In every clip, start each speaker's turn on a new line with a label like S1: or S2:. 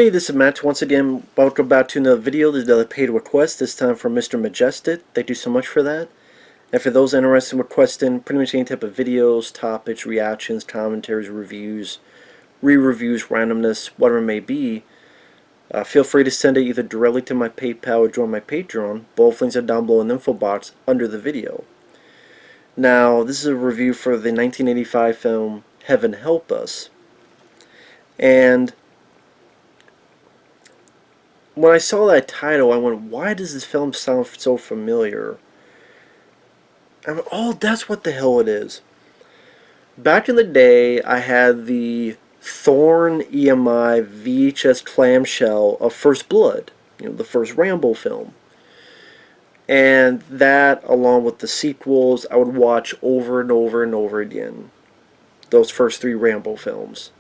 S1: Hey, this is Matt. Once again, welcome back to another video. This is another paid request, this time from Mr. Majestic. Thank you so much for that. And for those interested in requesting pretty much any type of videos, topics, reactions, commentaries, reviews, re-reviews, randomness, whatever it may be, feel free to send it either directly to my PayPal or join my Patreon. Both links are down below in the info box under the video. Now, this is a review for the 1985 film Heaven Help Us. And when I saw that title, I went, why does this film sound so familiar? I went, oh, that's what the hell it is. Back in the day, I had the Thorn EMI VHS clamshell of First Blood, the first Rambo film. And that, along with the sequels, I would watch over and over and over again. Those first three Rambo films.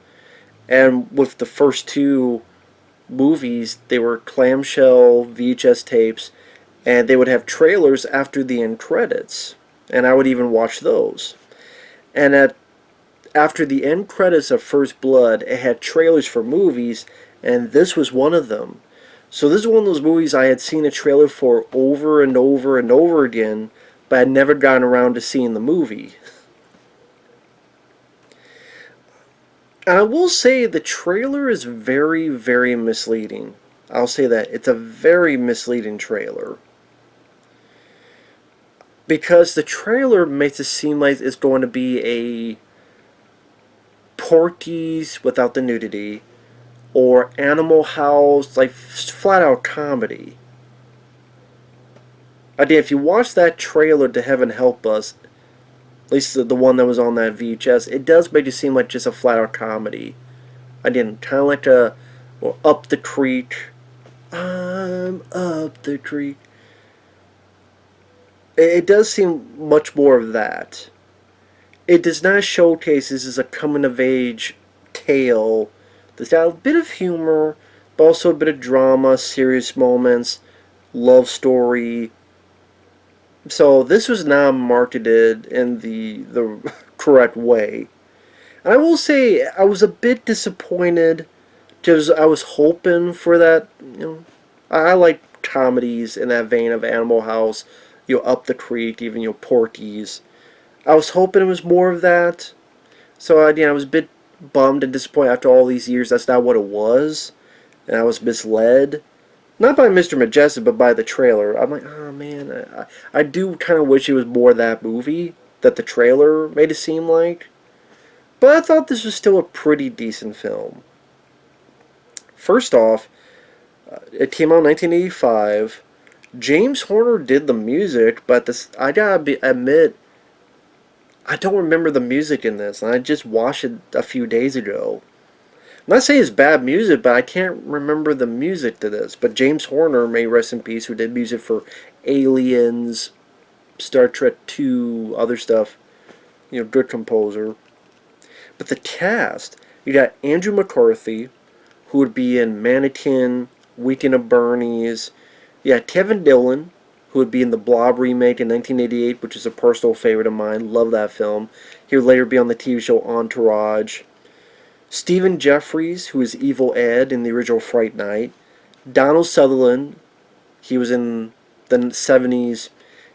S1: And with the first two movies, they were clamshell VHS tapes, and they would have trailers after the end credits, and I would even watch those. And after the end credits of First Blood, it had trailers for movies, and this was one of them. So this is one of those movies I had seen a trailer for over and over and over again, but I'd never gotten around to seeing the movie. And I will say the trailer is very, very misleading. I'll say that. It's a very misleading trailer. Because the trailer makes it seem like it's going to be a Porky's without the nudity, or Animal House, like flat out comedy. Again, if you watch that trailer to Heaven Help Us, at least the one that was on that VHS, it does make it seem like just a flat-out comedy. Again, kind of like a, well, Up the Creek. I'm up the creek. It does seem much more of that. It does not showcase this as a coming-of-age tale that's got a bit of humor, but also a bit of drama, serious moments, love story. So this was not marketed in the correct way. And I will say I was a bit disappointed because I was hoping for that. I like comedies in that vein of Animal House, Up the Creek, even Porky's. I was hoping it was more of that. So again, I was a bit bummed and disappointed after all these years. That's not what it was, and I was misled. Not by Mr. Majestic, but by the trailer. I'm like, oh man, I do kind of wish it was more that movie that the trailer made it seem like. But I thought this was still a pretty decent film. First off, it came out in 1985. James Horner did the music, but I gotta admit, I don't remember the music in this, and I just watched it a few days ago. I'm not saying it's bad music, but I can't remember the music to this. But James Horner, may rest in peace, who did music for Aliens, Star Trek 2, other stuff. Good composer. But the cast, you got Andrew McCarthy, who would be in Mannequin, Weekend at Bernie's. You got Kevin Dillon, who would be in the Blob remake in 1988, which is a personal favorite of mine. Love that film. He would later be on the TV show Entourage. Stephen Geoffreys, who is Evil Ed in the original Fright Night. Donald Sutherland, he was in the 70s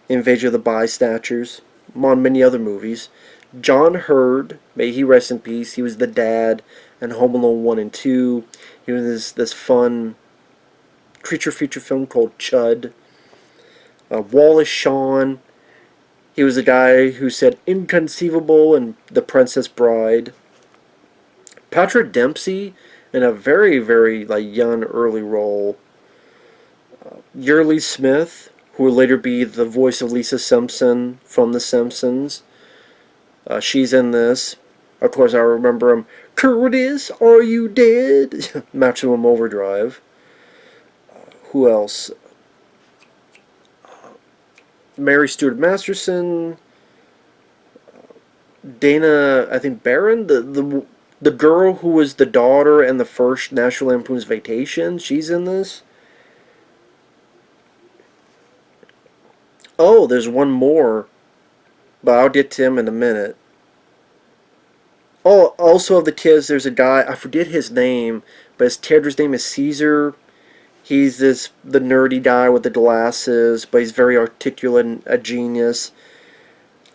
S1: Invasion of the Body Snatchers, among many other movies. John Heard, may he rest in peace, he was the dad in Home Alone 1 and 2. He was in this fun creature feature film called Chud. Wallace Shawn, he was the guy who said inconceivable in The Princess Bride. Patrick Dempsey in a very, very young early role. Yeardley Smith, who will later be the voice of Lisa Simpson from The Simpsons. She's in this. Of course, I remember him. Curtis, are you dead? Maximum Overdrive. Who else? Mary Stuart Masterson. Dana, I think Barron, the girl who was the daughter in the first National Lampoon's Vacation, she's in this. Oh, there's one more, but I'll get to him in a minute. Oh, also of the kids, there's a guy, I forget his name, but his character's name is Caesar. He's the nerdy guy with the glasses, but he's very articulate and a genius.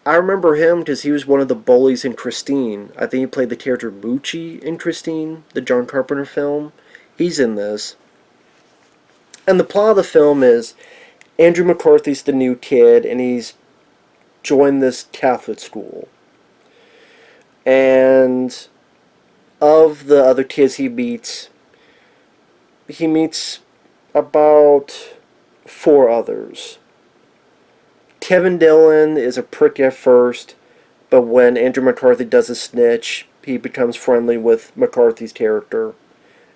S1: I remember him because he was one of the bullies in Christine. I think he played the character Moochie in Christine, the John Carpenter film. He's in this. And the plot of the film is Andrew McCarthy's the new kid, and he's joined this Catholic school. And of the other kids he meets about 4 others. Kevin Dillon is a prick at first, but when Andrew McCarthy does a snitch, he becomes friendly with McCarthy's character.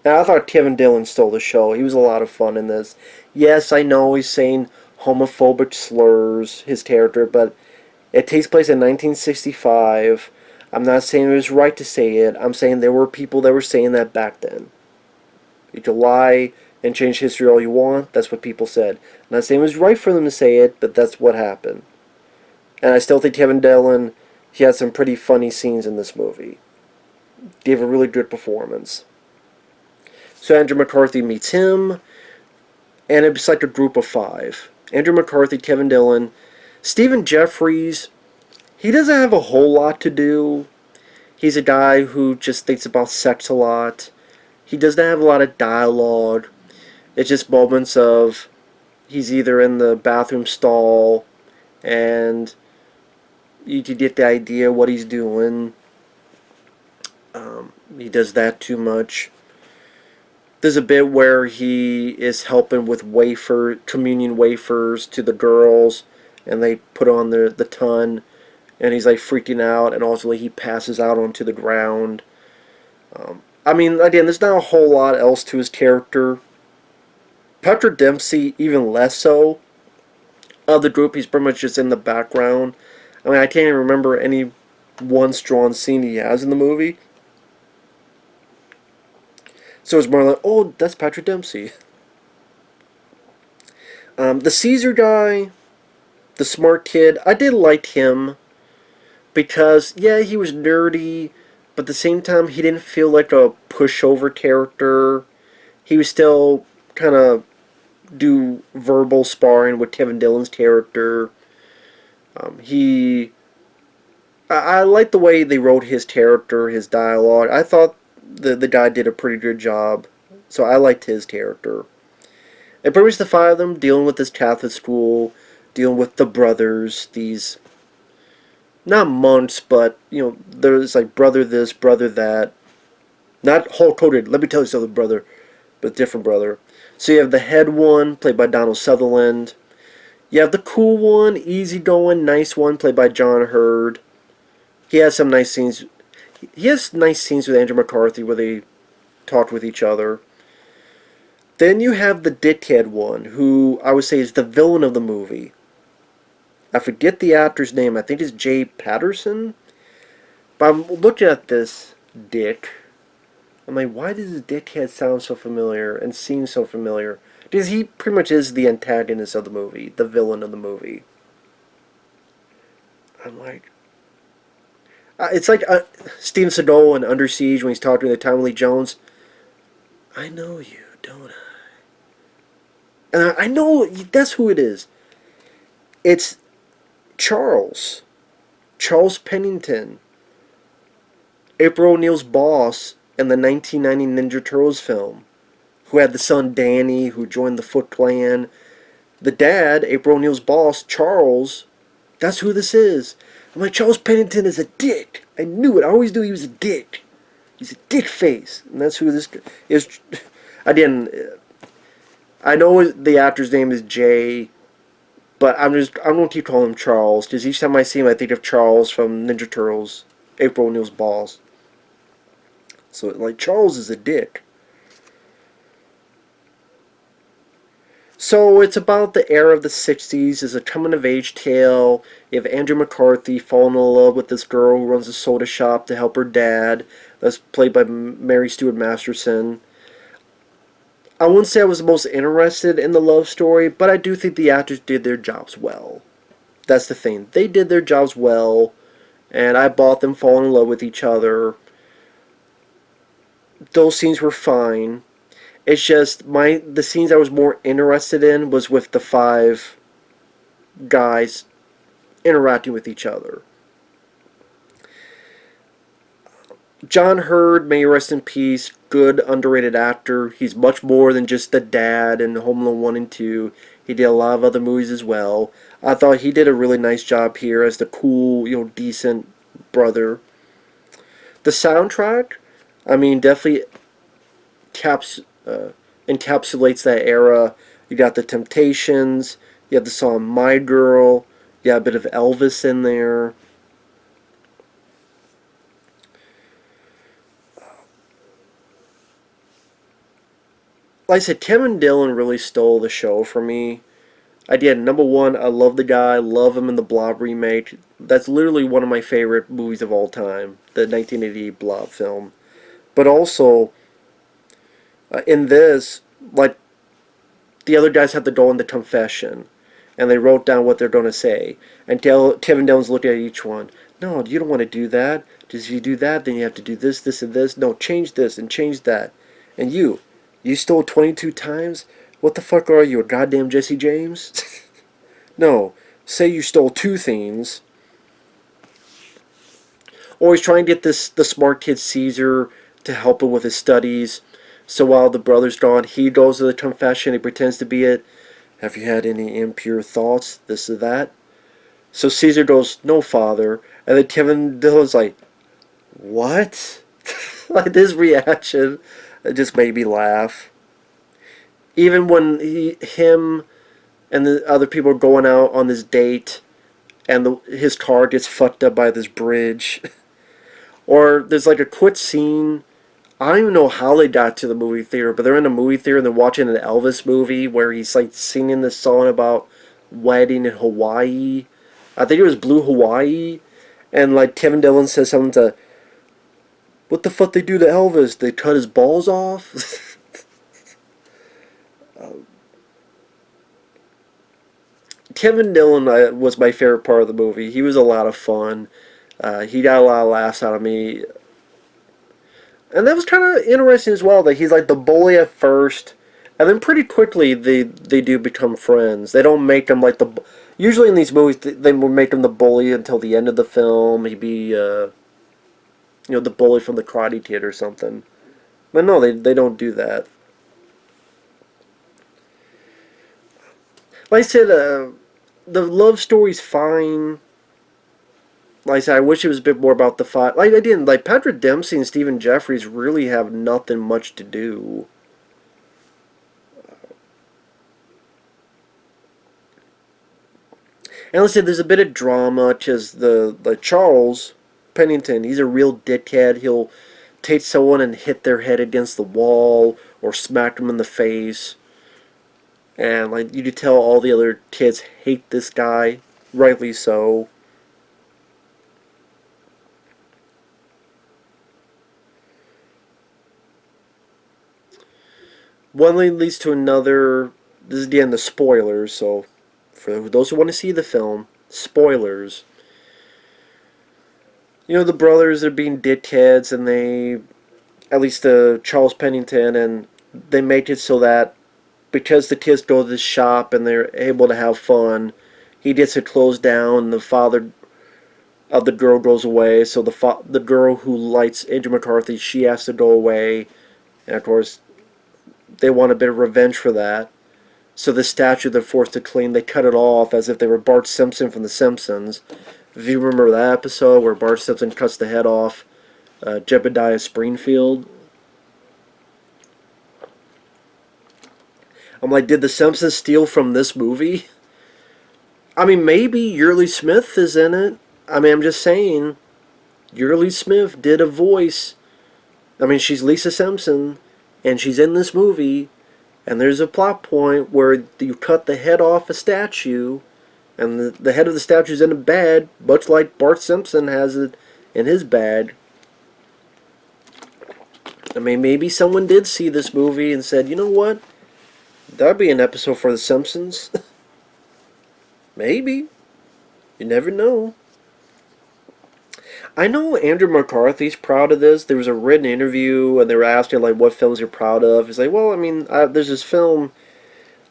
S1: And I thought Kevin Dillon stole the show. He was a lot of fun in this. Yes, I know he's saying homophobic slurs, his character, but it takes place in 1965. I'm not saying it was right to say it. I'm saying there were people that were saying that back then. You can lie and change history all you want. That's what people said. I'm not saying it was right for them to say it, but that's what happened. And I still think Kevin Dillon, he had some pretty funny scenes in this movie. Gave a really good performance. So Andrew McCarthy meets him, and it's like a group of 5. Andrew McCarthy, Kevin Dillon, Stephen Geoffreys. He doesn't have a whole lot to do. He's a guy who just thinks about sex a lot. He doesn't have a lot of dialogue. It's just moments of he's either in the bathroom stall and you can get the idea what he's doing. He does that too much. There's a bit where he is helping with communion wafers to the girls, and they put on the ton, and he's like freaking out, and ultimately he passes out onto the ground. I mean, again, there's not a whole lot else to his character. Patrick Dempsey, even less so. Of the group, he's pretty much just in the background. I mean, I can't even remember any one strong scene he has in the movie. So it's more like, oh, that's Patrick Dempsey. The Caesar guy, the smart kid, I did like him. Because, yeah, he was nerdy, but at the same time, he didn't feel like a pushover character. He was still kind of do verbal sparring with Kevin Dillon's character. I like the way they wrote his character, his dialogue. I thought the guy did a pretty good job, so I liked his character. And pretty much the 5 of them dealing with this Catholic school, dealing with the brothers, these not monks, but there's like brother this, brother that. Not Hulk Hogan. Let me tell you something, brother, but different brother. So you have the head one, played by Donald Sutherland. You have the cool one, easygoing, nice one, played by John Heard. He has some nice scenes. He has nice scenes with Andrew McCarthy where they talk with each other. Then you have the dickhead one, who I would say is the villain of the movie. I forget the actor's name. I think it's Jay Patterson. But I'm looking at this dick. I'm like, why does this dickhead sound so familiar and seem so familiar? Because he pretty much is the antagonist of the movie, the villain of the movie. I'm like, it's like Steven Seagal in Under Siege when he's talking to Tommy Lee Jones. I know you, don't I? And I know that's who it is. It's Charles Pennington, April O'Neil's boss in the 1990 Ninja Turtles film, who had the son Danny, who joined the Foot Clan. The dad, April O'Neil's boss, Charles, that's who this is. I'm like, Charles Pennington is a dick. I knew it. I always knew he was a dick. He's a dick face. And that's who this is. I know the actor's name is Jay, but I'm going to keep calling him Charles, because each time I see him, I think of Charles from Ninja Turtles, April O'Neil's boss. So, like, Charles is a dick. So, it's about the era of the 60s. It's a coming-of-age tale. You have Andrew McCarthy falling in love with this girl who runs a soda shop to help her dad. That's played by Mary Stuart Masterson. I wouldn't say I was the most interested in the love story, but I do think the actors did their jobs well. That's the thing. They did their jobs well, and I bought them falling in love with each other. those scenes were fine. It's just the scenes I was more interested in was with the five guys interacting with each other. John Heard, may he rest in peace, good underrated actor. He's much more than just the dad in Home Alone 1 and 2. He did a lot of other movies as well. I thought he did a really nice job here as the cool, decent brother. The soundtrack, I mean, definitely encapsulates that era. You got the Temptations, you have the song My Girl, you have a bit of Elvis in there. Like I said, Kevin Dillon really stole the show for me. I did. Number one, I love the guy, love him in the Blob remake. That's literally one of my favorite movies of all time, the 1988 Blob film. But also, in this, like, the other guys had to go into confession, and they wrote down what they're going to say. And Kevin Dillon's looking at each one. No, you don't want to do that. Because if you do that, then you have to do this, this, and this. No, change this and change that. And you stole 22 times? What the fuck are you, a goddamn Jesse James? No, say you stole 2 things. Or he's trying to get the smart kid Caesar to help him with his studies. So while the brother's gone, he goes to the confession. He pretends to be it. Have you had any impure thoughts? This or that. So Caesar goes, no, father. And then Kevin Dillon's like, what? Like, this reaction, it just made me laugh. Even when him and the other people are going out on this date, and his car gets fucked up by this bridge. Or there's like a quick scene. I don't even know how they got to the movie theater, but they're in a movie theater and they're watching an Elvis movie where he's like singing this song about wedding in Hawaii. I think it was Blue Hawaii. And like Kevin Dillon says something to, what the fuck they do to Elvis? They cut his balls off? Kevin Dillon was my favorite part of the movie. He was a lot of fun. He got a lot of laughs out of me. And that was kind of interesting as well, that he's like the bully at first, and then pretty quickly they do become friends. They don't make him like the... Usually in these movies, they will make him the bully until the end of the film. He'd be, the bully from the Karate Kid or something. But no, they don't do that. Like I said, the love story's fine. Like I said, I wish it was a bit more about the fight. Like I didn't. Like Patrick Dempsey and Stephen Geoffreys really have nothing much to do. And like I said, there's a bit of drama because the Charles Pennington, he's a real dickhead. He'll take someone and hit their head against the wall or smack them in the face. And like you could tell, all the other kids hate this guy, rightly so. One thing leads to another. This is the end of spoilers, so for those who want to see the film, spoilers. The brothers are being dickheads, and they, at least Charles Pennington, and they make it so that because the kids go to the shop and they're able to have fun, he gets it closed down, and the father of the girl goes away, so the girl who likes Andrew McCarthy, she has to go away, and of course they want a bit of revenge for that. So the statue they're forced to clean, they cut it off as if they were Bart Simpson from The Simpsons. If you remember that episode where Bart Simpson cuts the head off Jebediah Springfield. I'm like, did The Simpsons steal from this movie? I mean, maybe Yeardley Smith is in it. I mean, I'm just saying, Yeardley Smith did a voice. I mean, she's Lisa Simpson, and she's in this movie, and there's a plot point where you cut the head off a statue, and the head of the statue's in a bag, much like Bart Simpson has it in his bag. I mean, maybe someone did see this movie and said, you know what? That'd be an episode for The Simpsons. Maybe. You never know. I know Andrew McCarthy's proud of this. There was a written interview, and they were asking like what films you're proud of. He's like, well, I mean, there's this film.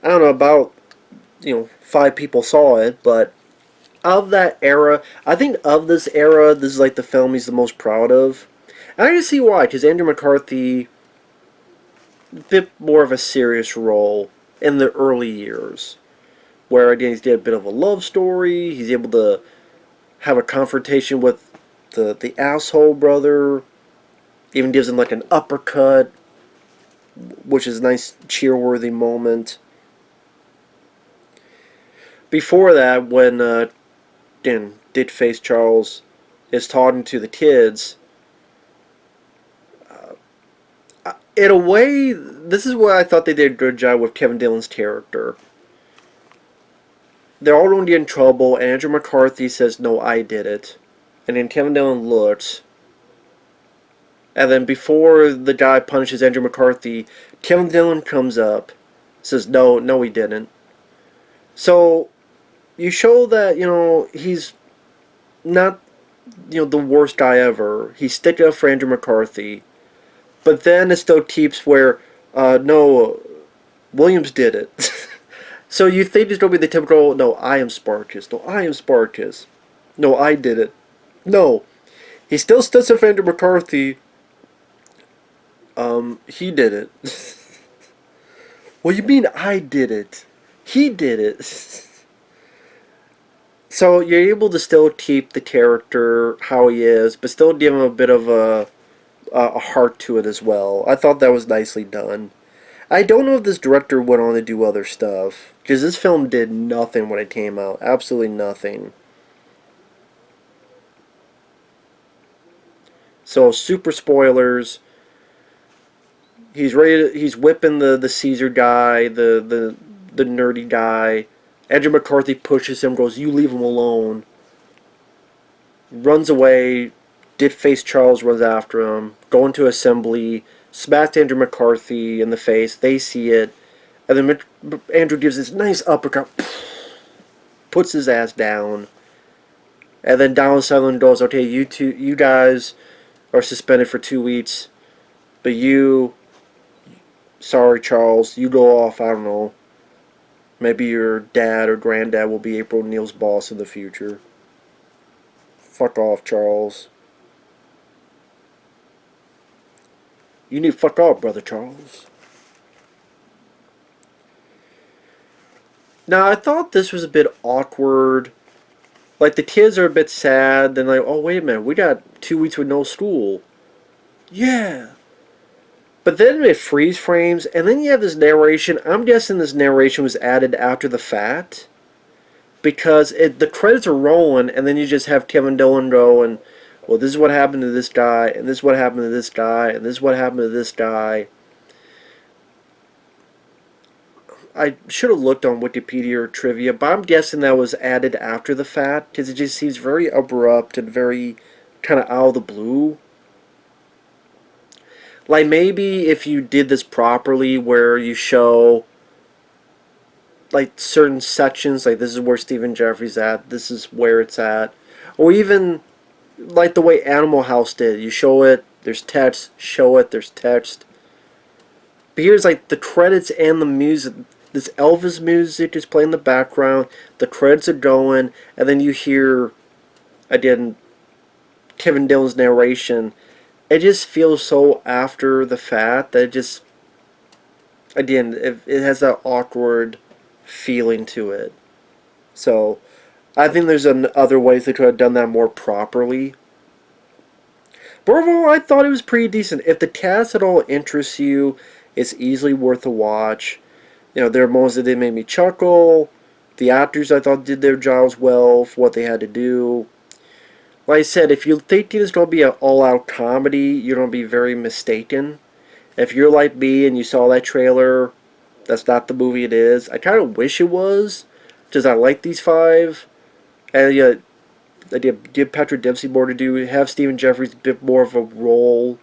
S1: I don't know about 5 people saw it, but of that era, I think of this era, this is like the film he's the most proud of. And I can see why, because Andrew McCarthy, a bit more of a serious role in the early years, where again he's did a bit of a love story. He's able to have a confrontation with the asshole brother. Even gives him like an uppercut, which is a nice cheer-worthy moment. Before that, when Did Face Charles is talking to the kids, in a way, this is where I thought they did a good job with Kevin Dillon's character. They're all going to get in trouble, and Andrew McCarthy says, no, I did it. And then Kevin Dillon looks, and then before the guy punishes Andrew McCarthy, Kevin Dillon comes up, says, no, he didn't. So, you show that, he's not, the worst guy ever. He's sticking up for Andrew McCarthy. But then it still keeps where, no, Williams did it. So you think it's going to be the typical, no, I am Spartacus. No, I am Spartacus. No, I did it. No. He still sticks up for Andrew McCarthy. He did it. What do you mean I did it? He did it. So you're able to still keep the character how he is, but still give him a bit of a heart to it as well. I thought that was nicely done. I don't know if this director went on to do other stuff, because this film did nothing when it came out. Absolutely nothing. So, super spoilers. He's ready to, he's whipping the Caesar guy, the nerdy guy. Andrew McCarthy pushes him, goes, you leave him alone. Runs away. Did Face Charles runs after him. Go into assembly. Smacks Andrew McCarthy in the face. They see it. And then Andrew gives this nice uppercut. Puts his ass down. And then Donald Sutherland goes, okay, you guys are suspended for 2 weeks. But sorry Charles, you go off, I don't know. Maybe your dad or granddad will be April O'Neil's boss in the future. Fuck off, Charles. You need to fuck off, Brother Charles. Now, I thought this was a bit awkward. Like, the kids are a bit sad. Then, like, oh, wait a minute. We got 2 weeks with no school. Yeah. But then it freeze frames, and then you have this narration. I'm guessing this narration was added after the fact, because the credits are rolling, and then you just have Kevin Dillon go, and, well, this is what happened to this guy, and this is what happened to this guy, and this is what happened to this guy. I should have looked on Wikipedia or trivia, but I'm guessing that was added after the fact, because it just seems very abrupt and very kind of out of the blue. Like, maybe if you did this properly, where you show, like, certain sections, like, this is where Stephen Geoffreys at, this is where it's at, or even, like, the way Animal House did, you show it, there's text, show it, there's text. But here's, like, the credits and the music, this Elvis music is playing in the background, the credits are going, and then you hear, again, Kevin Dillon's narration. It just feels so after the fact that it just, again, it has that awkward feeling to it. So, I think there's other ways they could have done that more properly. But overall, I thought it was pretty decent. If the cast at all interests you, it's easily worth a watch. There are moments that they made me chuckle. The actors, I thought, did their jobs well for what they had to do. Like I said, if you think it's going to be an all-out comedy, you're going to be very mistaken. If you're like me and you saw that trailer, that's not the movie it is. I kind of wish it was, because I like these 5. And I give Patrick Dempsey more to do, have Stephen Geoffreys a bit more of a role.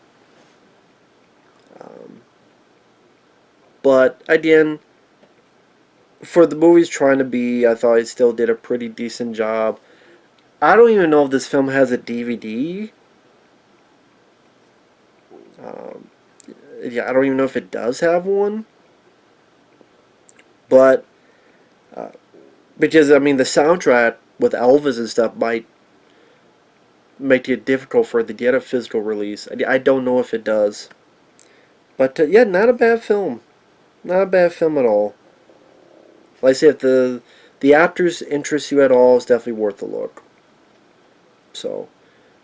S1: But, again, for the movie's trying to be, I thought it still did a pretty decent job. I don't even know if this film has a DVD. Yeah, I don't even know if it does have one. But, because, I mean, the soundtrack with Elvis and stuff might make it difficult for it to get a physical release. I don't know if it does. But, yeah, not a bad film. Not a bad film at all. Like I said, if the actors interest you at all, it's definitely worth a look. So,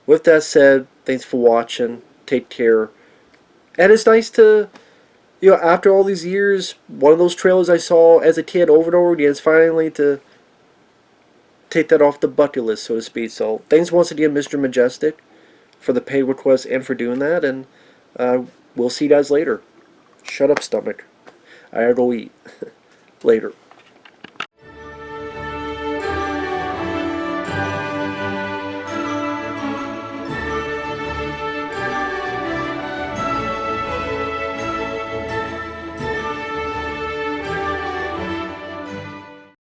S1: with that said, thanks for watching. Take care. And it's nice to, after all these years, one of those trailers I saw as a kid over and over again is finally to take that off the bucket list, so to speak. So, thanks once again, Mr. Majestic, for the paid request and for doing that. And we'll see you guys later. Shut up, stomach. I gotta go eat. Later.